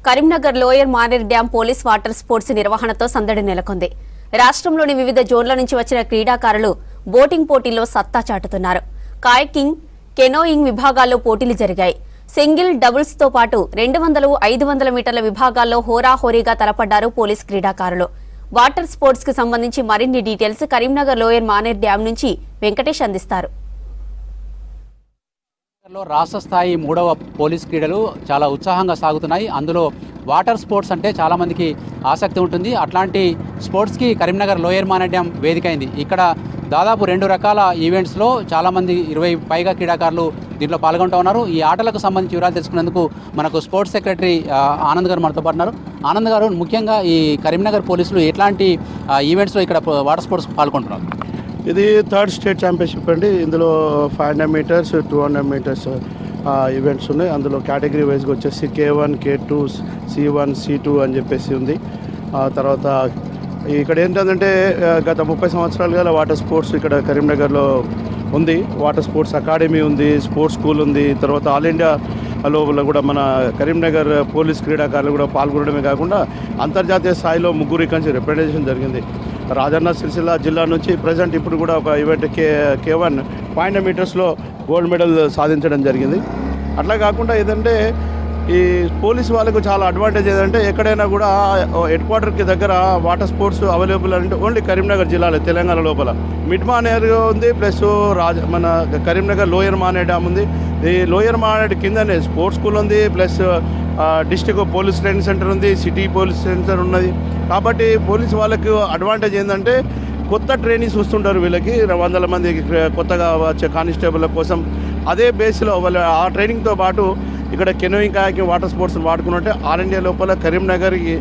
Karimnagar lower Maner dam police water sports నిర్వహణతో సందడి నెలకొంది. రాష్ట్రంలోని వివిధ జోన్ల నుంచి వచ్చిన క్రీడాకారులు బోటింగ్ పోటీల్లో సత్తా చాటుతున్నారు. కాయకింగ్, కెనోయింగ్ విభాగాల్లో పోటీలు జరిగాయి. సింగిల్, డబుల్స్ తో పాటు 200, 500 మీటర్ల విభాగాల్లో హోరాహోరీగా తలపడ్డారు పోలీస్ క్రీడాకారులు. వాటర్ స్పోర్ట్స్ కు సంబంధించి మరిన్ని details Karimnagar lower Maner dam నుంచి వెంకటేష్ అందిస్తారు. రాష్ట్ర స్థాయి 3వ పోలీస్ క్రీడలు చాలా ఉత్సాహంగా సాగుతున్నాయి. అందులో వాటర్ స్పోర్ట్స్ అంటే చాలామందికి ఆసక్తి ఉంటుంది. అట్లాంటి స్పోర్ట్స్కి కరీంనగర్ లోయర్ మానేర్ డ్యాం వేదికైంది. ఇక్కడ దాదాపు 2 రకాల ఈవెంట్స్లో చాలామంది 20 పైగా క్రీడాకారులు దీంట్లో పాల్గొంటూ ఉన్నారు. ఈ ఆటలకు సంబంధించి వివరాలు తెలుసుకునేందుకు మనకు స్పోర్ట్స్ సెక్రటరీ ఆనంద్ గారు మనతో పాటున్నారు. ఆనంద్ గారు, ముఖ్యంగా ఈ కరీంనగర్ పోలీసులు ఎట్లాంటి ఈవెంట్స్లో ఇక్కడ వాటర్ స్పోర్ట్స్ పాల్గొంటున్నారు? ఇది 3rd స్టేట్ ఛాంపియన్షిప్ అండి. ఇందులో 500 మీటర్స్, 200 మీటర్స్ ఈవెంట్స్ ఉన్నాయి. అందులో కేటగిరీ వైజ్గా వచ్చేసి K1, K2, C1, C2 అని చెప్పేసి ఉంది. తర్వాత ఇక్కడ ఏంటంటే గత 30 సంవత్సరాలుగా వాటర్ స్పోర్ట్స్ ఇక్కడ కరీంనగర్లో ఉంది. వాటర్ స్పోర్ట్స్ అకాడమీ ఉంది, స్పోర్ట్స్ స్కూల్ ఉంది. తర్వాత ఆల్ ఇండియా లోపల కూడా మన కరీంనగర్ పోలీస్ క్రీడాకారులు కూడా పాల్గొనడమే కాకుండా అంతర్జాతీయ స్థాయిలో 3 ఇక్కడి నుంచి రిప్రజెంటేషన్ జరిగింది. రాజన్న సిరిసిల్ల జిల్లా నుంచి ప్రజెంట్ ఇప్పుడు కూడా ఒక ఈవెంట్ K1 500 మీటర్స్లో గోల్డ్ మెడల్ సాధించడం జరిగింది. అట్లా కాకుండా ఏదంటే ఈ పోలీస్ వాళ్ళకు చాలా అడ్వాంటేజ్ ఏదంటే ఎక్కడైనా కూడా హెడ్ క్వార్టర్కి దగ్గర వాటర్ స్పోర్ట్స్ అవైలబుల్ అంటే ఓన్లీ కరీంనగర్ జిల్లాలో, తెలంగాణ లోపల మిడ్ మానేర్ ఉంది, ప్లస్ మన కరీంనగర్ లోయర్ మానేర్ డ్యామ్ ఉంది. ఈ లోయర్ మానేర్ కిందనే స్పోర్ట్స్ స్కూల్ ఉంది, plus district police training centre ఉంది, సిటీ పోలీస్ సెంటర్ ఉన్నది. కాబట్టి పోలీస్ వాళ్ళకు అడ్వాంటేజ్ ఏంటంటే కొత్త ట్రైనింగ్స్ వస్తుంటారు. వీళ్ళకి 100 మంది కొత్తగా వచ్చే కానిస్టేబుల్ కోసం అదే బేస్లో వాళ్ళు ఆ ట్రైనింగ్తో పాటు ఇక్కడ కెనోయింగ్, కాయాకింగ్, వాటర్ స్పోర్ట్స్ వాడుకున్నట్టే ఆల్ ఇండియా లోపల కరీంనగర్కి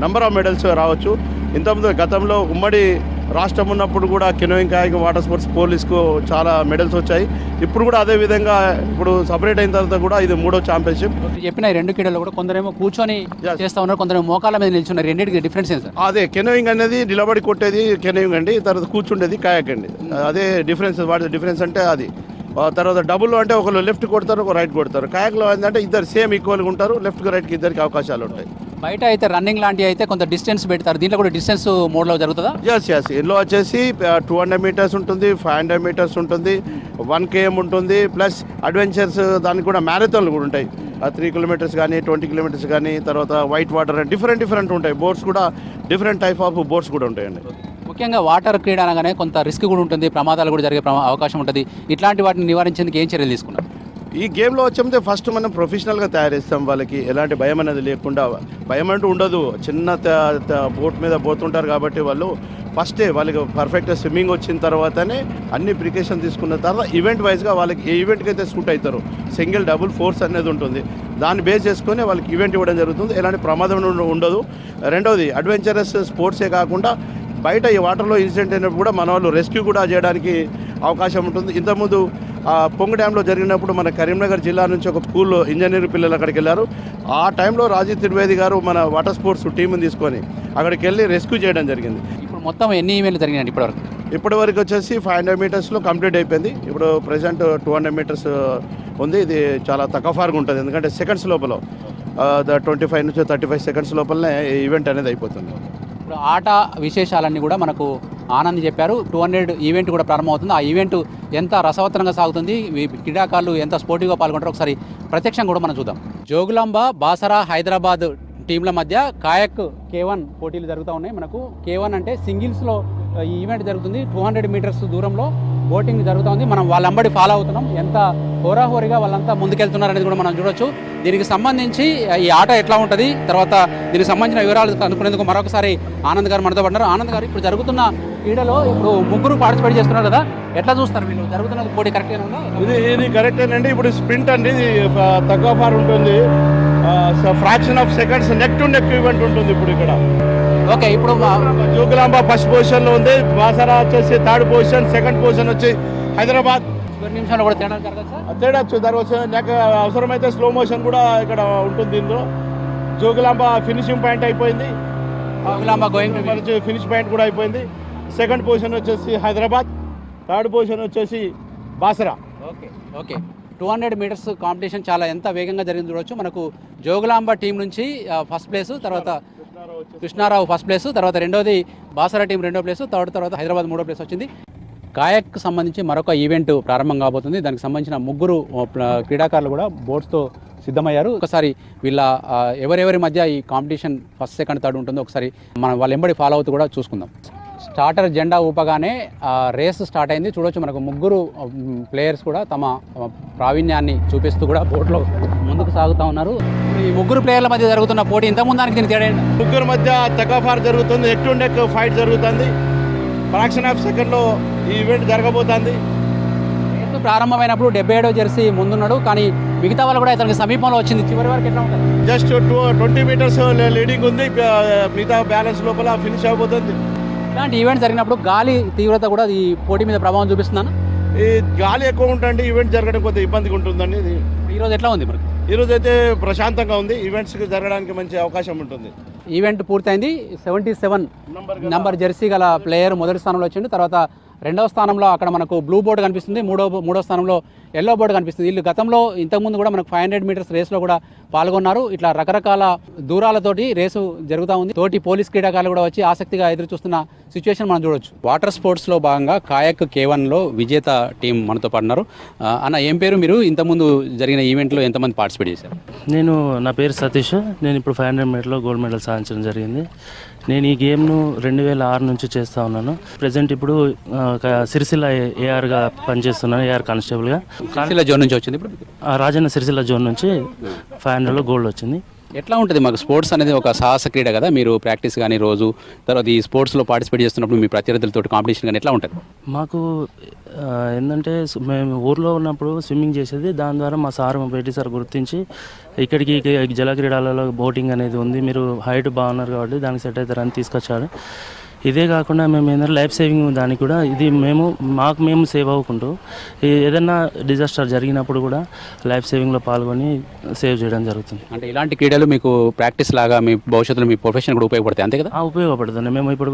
నెంబర్ ఆఫ్ మెడల్స్ రావచ్చు. ఇంతకుముందు గతంలో ఉమ్మడి రాష్ట్రం ఉన్నప్పుడు కూడా కెనోయింగ్, కాయాకింగ్, వాటర్ స్పోర్ట్స్ పోలీస్కు చాలా మెడల్స్ వచ్చాయి. ఇప్పుడు కూడా అదే విధంగా ఇప్పుడు సపరేట్ అయిన తర్వాత కూడా ఇది 3వ ఛాంపియన్షిప్. చెప్పిన 2 క్రీడలు కూడా కొందరేమో కూర్చొని చేస్తూ ఉన్నారు, కొందరు మోకాల మీద నిల్చున్నారు. రెండింటికి డిఫరెన్స్ ఏంటి? అదే కెనోయింగ్ అనేది నిలబడి కొట్టేది కెనోయింగ్ అండి, తర్వాత కూర్చుండేది కాయాక్ అండి. అదే డిఫరెన్స్. వాటి డిఫరెన్స్ అంటే అది. తర్వాత డబుల్ అంటే ఒకరు లెఫ్ట్ కొడతారు, ఒక రైట్ కొడతారు. కాయాక్లో ఏంటంటే ఇద్దరు సేమ్ ఈక్వల్గా ఉంటారు, లెఫ్ట్కి రైట్కి ఇద్దరికి అవకాశాలు ఉంటాయి. బయట అయితే రన్నింగ్ లాంటివి అయితే కొంత డిస్టెన్స్ పెడతారు, దీంట్లో కూడా డిస్టెన్స్ మోడ్లో జరుగుతుందా? ఎస్. ఇందులో వచ్చేసి 200 మీటర్స్ ఉంటుంది, 500 మీటర్స్ ఉంటుంది, 1 km ఉంటుంది, ప్లస్ అడ్వెంచర్స్ దానికి కూడా మ్యారథాన్లు కూడా ఉంటాయి. 3 కిలోమీటర్స్ కానీ 20 కిలోమీటర్స్ కానీ, తర్వాత వైట్ వాటర్ డిఫరెంట్ ఉంటాయి. బోట్స్ కూడా డిఫరెంట్ టైప్ ఆఫ్ బోట్స్ కూడా ఉంటాయండి. ముఖ్యంగా వాటర్ క్రీడ అనగానే కొంత రిస్క్ కూడా ఉంటుంది, ప్రమాదాలు కూడా జరిగే అవకాశం ఉంటుంది. ఇట్లాంటి వాటిని నివారించేందుకు ఏం చర్యలు తీసుకున్నారు? ఈ గేమ్లో వచ్చే ఫస్ట్ మనం ప్రొఫెషనల్గా తయారు చేస్తాం. వాళ్ళకి ఎలాంటి భయం అనేది లేకుండా, భయం అంటూ ఉండదు. చిన్న బోట్ మీద పోతుంటారు కాబట్టి వాళ్ళు ఫస్టే వాళ్ళకి పర్ఫెక్ట్గా స్విమ్మింగ్ వచ్చిన తర్వాతనే అన్ని ప్రికాషన్ తీసుకున్న తర్వాత ఈవెంట్ వైజ్గా వాళ్ళకి ఏ ఈవెంట్కి అయితే సూట్ అవుతారు, సింగిల్, డబుల్, ఫోర్స్ అనేది ఉంటుంది. దాన్ని బేస్ చేసుకొని వాళ్ళకి ఈవెంట్ ఇవ్వడం జరుగుతుంది. ఎలాంటి ప్రమాదం ఉండదు. రెండవది అడ్వెంచరస్ స్పోర్ట్సే కాకుండా బయట ఈ వాటర్లో ఇన్సిడెంట్ అయినప్పుడు కూడా మన వాళ్ళు రెస్క్యూ కూడా చేయడానికి అవకాశం ఉంటుంది. ఇంతకుముందు పొంగు డ్యాంలో జరిగినప్పుడు మన కరీంనగర్ జిల్లా నుంచి ఒక స్కూల్ ఇంజనీర్ పిల్లలు అక్కడికి వెళ్ళారు. ఆ టైంలో రాజీవ్ త్రివేది గారు మన వాటర్ స్పోర్ట్స్ టీంని తీసుకొని అక్కడికి వెళ్ళి రెస్క్యూ చేయడం జరిగింది. ఇప్పుడు మొత్తం ఎన్ని ఈవెంట్లు జరిగినాయి ఇప్పటివరకు వచ్చేసి 500 మీటర్స్లో కంప్లీట్ అయిపోయింది. ఇప్పుడు ప్రజెంట్ 200 మీటర్స్ ఉంది. ఇది చాలా తక్కువ ఫార్గా ఉంటుంది, ఎందుకంటే సెకండ్స్ లోపల 25 నుంచి 35 సెకండ్స్ లోపలనే ఈవెంట్ అనేది అయిపోతుంది. ఇప్పుడు ఆట విశేషాలన్నీ కూడా మనకు ఆనంద్ చెప్పారు. 200 ఈవెంట్ కూడా ప్రారంభమవుతుంది. ఆ ఈవెంట్ ఎంత రసవత్తరంగా సాగుతుంది, క్రీడాకారులు ఎంత స్పోర్టివ్గా పాల్గొంటారో ఒకసారి ప్రత్యక్షం కూడా మనం చూద్దాం. జోగులాంబ, బాసరా, హైదరాబాద్ టీంల మధ్య కాయక్ K1 పోటీలు జరుగుతూ ఉన్నాయి. మనకు K1 అంటే సింగిల్స్లో ఈ ఈవెంట్ జరుగుతుంది. 200 మీటర్స్ దూరంలో బోటింగ్ జరుగుతూ ఉంది. మనం వాళ్ళంబడి ఫాలో అవుతున్నాం. ఎంత హోరాహోరీగా వాళ్ళంతా ముందుకెళ్తున్నారు అనేది కూడా మనం చూడొచ్చు. దీనికి సంబంధించి ఈ ఆట ఎట్లా ఉంటుంది, తర్వాత దీనికి సంబంధించిన వివరాలు కనుక్కునేందుకు మరొకసారి ఆనంద్ గారు మనతో పడ్డారు. ఆనంద్ గారు, ఇప్పుడు జరుగుతున్న క్రీడలో ఇప్పుడు 3 పార్టిసిపేట్ చేస్తున్నారు కదా, ఎట్లా చూస్తారు వీళ్ళు? జరుగుతున్న పోటీ కరెక్టేనా? ఇది కరెక్టేనండి. ఇప్పుడు స్ప్రింట్ అండి, ఇది తక్కువ ఫార్ ఉంటుంది. Fraction of seconds neck to neck event ఉంటుంది ఇప్పుడు ఇక్కడ. ఓకే, ఇప్పుడు జోగులాంబ ఫస్ట్ పొజిషన్లో ఉంది, బాసరా వచ్చేసి 3rd పొజిషన్, 2nd పొజిషన్ వచ్చి హైదరాబాద్. 2 నిమిషాలు కూడా తేడా జరగచ్చా? తేడా తర్వాత అవసరమైతే స్లో మోషన్ కూడా ఇక్కడ ఉంటుంది. ఇందులో జోగులాంబ ఫినిషింగ్ పాయింట్ అయిపోయింది, ఫినిష్ పాయింట్ కూడా అయిపోయింది. 2nd పొజిషన్ వచ్చేసి హైదరాబాద్, 3rd పొజిషన్ వచ్చేసి బాసరా. ఓకే, 200 మీటర్స్ కాంపిటీషన్ చాలా ఎంత వేగంగా జరిగింది చూడవచ్చు. మనకు జోగులాంబ టీం నుంచి ఫస్ట్ ప్లేసు, తర్వాత కృష్ణారావు ఫస్ట్ ప్లేసు, తర్వాత రెండోది బాసరా టీం రెండో ప్లేసు, తర్వాత హైదరాబాద్ మూడో ప్లేస్ వచ్చింది. కాయక్కి సంబంధించి మరొక ఈవెంట్ ప్రారంభం కాబోతుంది. దానికి సంబంధించిన 3 క్రీడాకారులు కూడా బోట్స్తో సిద్ధమయ్యారు. ఒకసారి వీళ్ళ ఎవరెవరి మధ్య ఈ కాంపిటీషన్ ఫస్ట్ సెకండ్ థర్డ్ ఉంటుందో ఒకసారి మనం వాళ్ళ ఎంబడి ఫాలో అవుతూ కూడా చూసుకుందాం. స్టార్టర్ జెండా ఊపగానే రేస్ స్టార్ట్ అయింది. చూడొచ్చు మనకు 3 ప్లేయర్స్ కూడా తమ ప్రావీణ్యాన్ని చూపిస్తూ కూడా బోట్లో ముందుకు సాగుతూ ఉన్నారు. ఈ 3 ప్లేయర్ల మధ్య జరుగుతున్న పోటీ ఇంతకుముందు దానికి దీనికి తేడా ఏంటి? 3 మధ్య తగాఫార్ జరుగుతుంది, నెక్ టు నెక్ ఫైట్ జరుగుతుంది. ఫ్రాక్షన్ ఆఫ్ సెకండ్లో ఈ ఈవెంట్ జరగబోతుంది. ప్రారంభమైనప్పుడు 77వ జెర్సీ ముందున్నాడు, కానీ మిగతా వాళ్ళు కూడా ఇతనికి సమీపంలో వచ్చింది. చివరి వరకు ఎట్లా ఉంటుంది? జస్ట్ 20 మీటర్స్ లీడింగ్ ఉంది, మిగతా బ్యాలెన్స్ లోపల ఫినిష్ అయిపోతుంది. ఇలాంటి ఈవెంట్ జరిగినప్పుడు గాలి తీవ్రత కూడా ఈ పోటీ మీద ప్రభావం చూపిస్తుందని. ఈ గాలి ఎక్కువ ఉంటుంది, ఈవెంట్ జరగడం కొద్దిగా ఇబ్బందిగా ఉంటుందండి. ఇది ఈరోజు ఎట్లా ఉంది మరి? ఈరోజు అయితే ప్రశాంతంగా ఉంది, ఈవెంట్స్కి జరగడానికి మంచి అవకాశం ఉంటుంది. ఈవెంట్ పూర్తయింది. 77 నంబర్ జెర్సీ గల ప్లేయర్ మొదటి స్థానంలో వచ్చిండు. తర్వాత రెండవ స్థానంలో అక్కడ మనకు బ్లూ బోర్డు కనిపిస్తుంది. మూడో స్థానంలో ఎల్లో బోర్డు కనిపిస్తుంది. వీళ్ళు గతంలో ఇంతకుముందు కూడా మనకు 500 మీటర్స్ రేస్లో కూడా పాల్గొన్నారు. ఇట్లా రకరకాల దూరాలతోటి రేసు జరుగుతూ ఉంది. తోటి పోలీస్ క్రీడాకారులు కూడా వచ్చి ఆసక్తిగా ఎదురు చూస్తున్న సిచ్యువేషన్ మనం చూడొచ్చు. వాటర్ స్పోర్ట్స్లో భాగంగా కాయక్ K1లో విజేత టీం మనతో పాటున్నారు. అన్న, ఏం పేరు మీరు? ఇంతకుముందు జరిగిన ఈవెంట్లో ఎంతమంది పార్టిసిపేట్ చేశారు? నా పేరు సతీష్. నేను ఇప్పుడు 500 మీటర్లో గోల్డ్ మెడల్ సాధించడం జరిగింది. నేను ఈ గేమ్ను 2006 నుంచి చేస్తూ ఉన్నాను. ప్రజెంట్ ఇప్పుడు సిరిసిల్ల ఏఆర్గా పనిచేస్తున్నాను, ఏఆర్ కానిస్టేబుల్గా. సిరిసిల్ల జోన్ నుంచి వచ్చింది. ఇప్పుడు రాజన్న సిరిసిల్ల జోన్ నుంచి 500లో గోల్డ్ వచ్చింది. ఎట్లా ఉంటుంది? మాకు స్పోర్ట్స్ అనేది ఒక సాహస క్రీడ కదా. మీరు ప్రాక్టీస్ కానీ రోజు తర్వాత ఈ స్పోర్ట్స్లో పార్టిసిపేట్ చేస్తున్నప్పుడు మీ ప్రత్యర్థులతో కాంపిటీషన్ కానీ ఎట్లా ఉంటుంది? మాకు ఏంటంటే మేము ఊర్లో ఉన్నప్పుడు స్విమ్మింగ్ చేసేది. దాని ద్వారా మా పేటీ సార్ గుర్తించి ఇక్కడికి జల క్రీడలలో బోటింగ్ అనేది ఉంది, మీరు హైట్ బాగున్నారు కాబట్టి దానికి సెట్ అవుతారని తీసుకొచ్చాడు. ఇదే కాకుండా మేము ఏంటంటే లైఫ్ సేవింగ్ దానికి కూడా ఇది మేము సేవ్ అవ్వకుంటూ ఏదైనా డిజాస్టర్ జరిగినప్పుడు కూడా లైఫ్ సేవింగ్లో పాల్గొని సేవ్ చేయడం జరుగుతుంది. అంటే ఇలాంటి క్రీడలు మీకు ప్రాక్టీస్ లాగా మీ భవిష్యత్తులో మీ ప్రొఫెషన్ కూడా ఉపయోగపడతాయి, అంతే కదా? ఉపయోగపడుతుంది. మేము ఇప్పుడు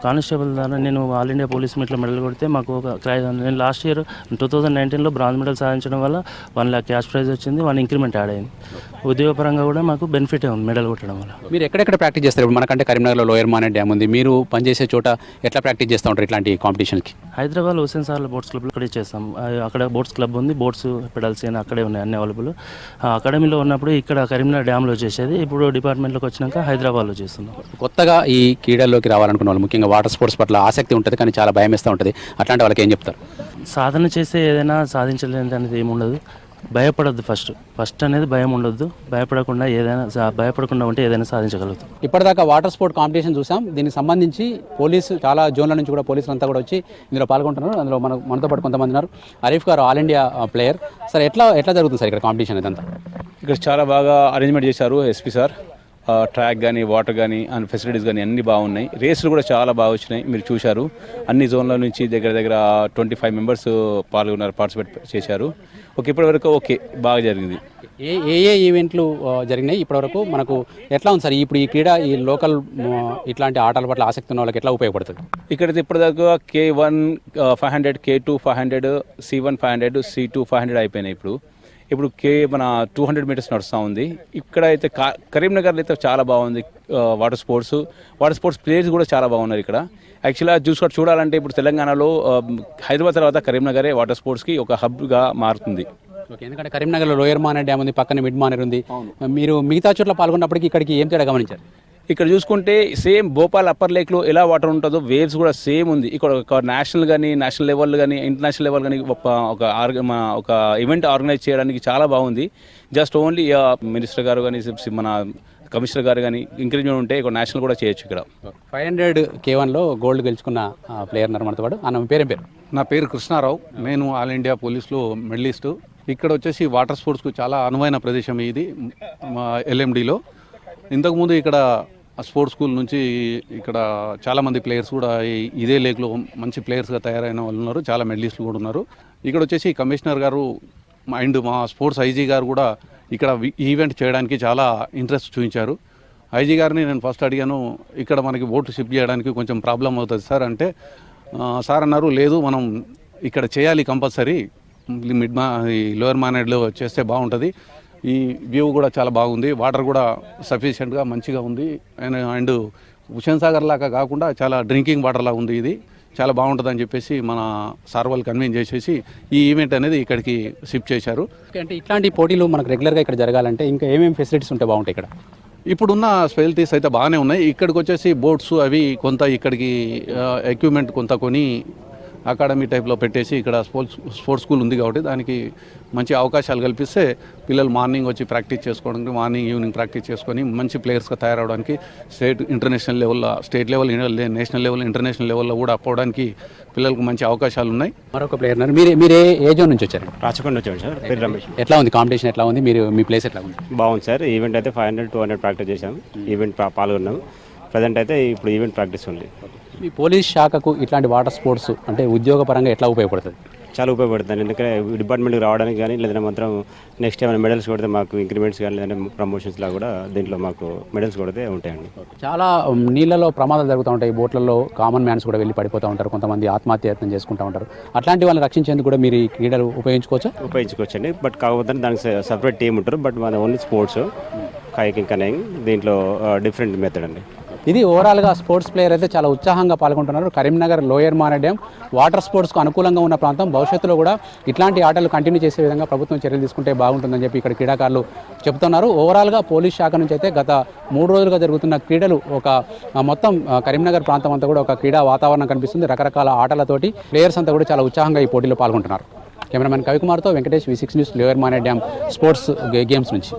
కానిస్టేబుల్ ద్వారా నేను ఆల్ ఇండియా పోలీస్ మీట్లో మెడల్ కొడితే మాకు నేను లాస్ట్ ఇయర్ 2019లో బ్రాంజ్ మెడల్ సాధించడం వల్ల 1 lakh క్యాష్ ప్రైజ్ వచ్చింది, 1 ఇంక్రిమెంట్ యాడ్ అయింది. ఉద్యోగపరంగా కూడా మాకు బెనిఫిటే ఉంది మెడల్ కొట్టడం వల్ల. మీరు ఎక్కడెక్కడ ప్రాక్టీస్ చేస్తారు? ఇప్పుడు మనకంటే కరీంనగర్లో లోయర్ మానే డ్యామ్ ఉంది. మీరు పనిచేసే చోట ఎట్లా ప్రాక్టీస్ చేస్తూ ఉంటారు ఇట్లాంటి కాంపిటీషన్కి? హైదరాబాద్ హుసేన్ సాగర్ బోట్స్ క్లబ్లో ఇక్కడే చేస్తాం. అక్కడ బోట్స్ క్లబ్ ఉంది, బోట్స్ పెడల్స్ అని అక్కడే ఉన్నాయి, అన్ని అవైలబుల్. అకాడమీలో ఉన్నప్పుడు ఇక్కడ కరీంనగర్ డ్యామ్లో చేసేది, ఇప్పుడు డిపార్ట్మెంట్లోకి వచ్చినాక హైదరాబాద్లో చేస్తున్నాం. కొత్తగా ఈ క్రీడల్లోకి రావాలనుకున్న వాళ్ళు, ముఖ్యంగా వాటర్ స్పోర్ట్స్ పట్ల ఆసక్తి ఉంటుంది కానీ చాలా భయం వేస్తూ ఉంటుంది, అట్లాంటి వాళ్ళకి ఏం చెప్తారు? సాధన చేస్తే ఏదైనా సాధించలేదు అనేది ఏముండదు. భయపడద్దు. ఫస్ట్ అనేది భయం ఉండొద్దు. భయపడకుండా ఉంటే ఏదైనా సాధించగలుగుతాం. ఇప్పటిదాకా వాటర్ స్పోర్ట్ కాంపిటీషన్ చూసాం. దీనికి సంబంధించి పోలీసు చాలా జోన్ల నుంచి కూడా పోలీసులు అంతా కూడా వచ్చి ఇందులో పాల్గొంటున్నారు. అందులో మనతో పాటు కొంతమంది ఉన్నారు. అరీఫ్ గారు ఆల్ ఇండియా ప్లేయర్. సార్, ఎట్లా జరుగుతుంది సార్ ఇక్కడ కాంపిటీషన్ ఇదంతా? ఇక్కడ చాలా బాగా అరేంజ్మెంట్ చేశారు ఎస్పీ సార్. ట్రాక్ కానీ వాటర్ కానీ అండ్ ఫెసిలిటీస్ కానీ అన్నీ బాగున్నాయి. రేసులు కూడా చాలా బాగా వచ్చినాయి, మీరు చూశారు. అన్ని జోన్ల నుంచి దగ్గర 25 మెంబర్స్ పార్టిసిపేట్ చేశారు. ఇప్పటివరకు బాగా జరిగింది. ఏ ఈవెంట్లు జరిగినాయి ఇప్పటివరకు? మనకు ఎట్లా ఉంది సార్ ఇప్పుడు ఈ క్రీడ, ఈ లోకల్ ఇట్లాంటి ఆటల పట్ల ఆసక్తి ఉన్న వాళ్ళకి ఎట్లా ఉపయోగపడుతుంది? ఇక్కడైతే ఇప్పటిదాకా K1 500, K2 500, C1 500, C2 500 అయిపోయినాయి. ఇప్పుడు మన 200 మీటర్స్ నడుస్తూ ఉంది. ఇక్కడ అయితే కరీంనగర్లో అయితే చాలా బాగుంది వాటర్ స్పోర్ట్స్ ప్లేయర్స్ కూడా చాలా బాగున్నారు ఇక్కడ. యాక్చువల్గా చూడాలంటే ఇప్పుడు తెలంగాణలో హైదరాబాద్ తర్వాత కరీంనగరే వాటర్ స్పోర్ట్స్కి ఒక హబ్గా మారుతుంది. ఎందుకంటే కరీంనగర్లో లోయర్ మానేర్ డ్యామ్ ఉంది, పక్కన మిడ్ మానేర్ ఉంది. మీరు మిగతా చోట్ల పాల్గొన్నప్పటికీ ఇక్కడికి ఏం తేడా గమనించారు? ఇక్కడ చూసుకుంటే సేమ్ భోపాల్ అప్పర్ లేక్లో ఎలా వాటర్ ఉంటుందో వేవ్స్ కూడా సేమ్ ఉంది. ఇక్కడ ఒక నేషనల్ లెవెల్ కానీ ఇంటర్నేషనల్ లెవెల్ కానీ ఒక ఈవెంట్ ఆర్గనైజ్ చేయడానికి చాలా బాగుంది. జస్ట్ ఓన్లీ మినిస్టర్ గారు కానీ మన కమిషనర్ గారు కానీ ఎంకరేజ్మెంట్ ఉంటే ఇక్కడ నేషనల్ కూడా చేయొచ్చు. ఇక్కడ 500 K1లో గోల్డ్ గెలుచుకున్న ప్లేయర్ మనతో పాటు. అన్న, మీ పేరేం పేరు? నా పేరు కృష్ణారావు. నేను ఆల్ ఇండియా పోలీస్లో మెడలిస్టు. ఇక్కడ వచ్చేసి వాటర్ స్పోర్ట్స్కు చాలా అనువైన ప్రదేశం ఇది మా LMDలో. ఇంతకుముందు ఇక్కడ స్పోర్ట్స్ స్కూల్ నుంచి ఇక్కడ చాలామంది ప్లేయర్స్ కూడా ఇదే లేక్లో మంచి ప్లేయర్స్గా తయారైన వాళ్ళు ఉన్నారు, చాలా మెడలిస్టులు కూడా ఉన్నారు. ఇక్కడ వచ్చేసి కమిషనర్ గారు అండ్ మా స్పోర్ట్స్ ఐజీ గారు కూడా ఇక్కడ ఈవెంట్ చేయడానికి చాలా ఇంట్రెస్ట్ చూపించారు. ఐజీ గారిని నేను ఫస్ట్ అడిగాను, ఇక్కడ మనకి బోట్లు షిఫ్ట్ చేయడానికి కొంచెం ప్రాబ్లం అవుతుంది సార్ అంటే, సార్ అన్నారు లేదు మనం ఇక్కడ చేయాలి కంపల్సరీ, ఈ లోయర్ మానేడ్లో చేస్తే బాగుంటుంది. ఈ వ్యూ కూడా చాలా బాగుంది, వాటర్ కూడా సఫిషియెంట్గా మంచిగా ఉంది. అండ్ హుస్సేన్ సాగర్ లాగా కాకుండా చాలా డ్రింకింగ్ వాటర్ లాగా ఉంది. ఇది చాలా బాగుంటుందని చెప్పేసి మన సార్ వాళ్ళు కన్విన్స్ చేసేసి ఈ ఈవెంట్ అనేది ఇక్కడికి షిఫ్ట్ చేశారు. అంటే ఇట్లాంటి పోటీలు మనకు రెగ్యులర్గా ఇక్కడ జరగాలంటే ఇంకా ఏమేమి ఫెసిలిటీస్ ఉంటే బాగుంటాయి ఇక్కడ? ఇప్పుడున్న ఫెసిలిటీస్ అయితే బాగానే ఉన్నాయి. ఇక్కడికి వచ్చేసి బోట్స్ అవి కొంత ఇక్కడికి ఎక్విప్మెంట్ కొంత కొని అకాడమీ టైప్లో పెట్టేసి ఇక్కడ స్పోర్ట్స్ స్కూల్ ఉంది కాబట్టి దానికి మంచి అవకాశాలు కల్పిస్తే పిల్లలు మార్నింగ్ వచ్చి ప్రాక్టీస్ చేసుకోవడానికి, మార్నింగ్ ఈవినింగ్ ప్రాక్టీస్ చేసుకొని మంచి ప్లేయర్స్గా తయారవడానికి స్టేట్ ఇంటర్నేషనల్ లెవెల్లో, state level, national level, international లెవెల్లో కూడా పోవడానికి పిల్లలకు మంచి అవకాశాలు ఉన్నాయి. మరొక ప్లేయర్ మీరు ఏ జోన్ నుంచి వచ్చారు? రాచకొండ వచ్చాము సార్, పేరు రమేష్. ఎట్లా ఉంది కాంపిటీషన్? ఎట్లా ఉంది? మీ ప్లేస్ ఎట్లా ఉంది? బాగుంది సార్. ఈవెంట్ అయితే 500, 200 ప్రాక్టీస్ చేసాము. ఈవెంట్ పాల్గొన్నాము. ప్రజెంట్ అయితే ఇప్పుడు ఈవెంట్ ప్రాక్టీస్ ఉంది. మీ పోలీస్ శాఖకు ఇట్లాంటి వాటర్ స్పోర్ట్స్ అంటే ఉద్యోగపరంగా ఎట్లా ఉపయోగపడుతుంది? చాలా ఉపయోగపడుతుంది. ఎందుకంటే డిపార్ట్మెంట్కి రావడానికి కానీ, లేదంటే మాత్రం నెక్స్ట్ ఏమైనా మెడల్స్ కొడితే మాకు ఇంక్రిమెంట్స్ కానీ, లేదంటే ప్రమోషన్స్లా కూడా దీంట్లో మాకు మెడల్స్ కొడితే ఉంటాయండి. చాలా నీళ్ళలో ప్రమాదాలు జరుగుతూ ఉంటాయి. బోట్లలో కామన్ మ్యాన్స్ కూడా వెళ్ళి పడిపోతూ ఉంటారు, కొంతమంది ఆత్మహత్యయత్నం చేసుకుంటూ ఉంటారు. అట్లాంటి వాళ్ళని రక్షించేందుకు కూడా మీరు ఈ క్రీడలు ఉపయోగించుకోవచ్చండి. బట్ కాకపోతే దానికి సపరేట్ టీం ఉంటారు. బట్ మన ఓన్లీ స్పోర్ట్స్, కైకింగ్, కనయింగ్ దీంట్లో డిఫరెంట్ మెథడ్ అండి. ఇది ఓవరాల్గా స్పోర్ట్స్ ప్లేయర్ అయితే చాలా ఉత్సాహంగా పాల్గొంటున్నారు. Karimnagar lower Manair dam water స్పోర్ట్స్కు అనుకూలంగా ఉన్న ప్రాంతం. భవిష్యత్తులో కూడా ఇట్లాంటి ఆటలు కంటిన్యూ చేసే విధంగా ప్రభుత్వం చర్యలు తీసుకుంటే బాగుంటుందని చెప్పి ఇక్కడ క్రీడాకారులు చెబుతున్నారు. ఓవరాల్గా పోలీస్ శాఖ నుంచి అయితే గత 3 రోజులుగా జరుగుతున్న క్రీడలు ఒక మొత్తం కరీంనగర్ ప్రాంతం అంతా కూడా ఒక క్రీడా వాతావరణం కనిపిస్తుంది. రకరకాల ఆటలతోటి ప్లేయర్స్ అంతా కూడా చాలా ఉత్సాహంగా ఈ పోటీలో పాల్గొంటున్నారు. కెమెరామెన్ కవికుమార్తో Venkatesh, V6 news, lower Manair dam sports games నుంచి.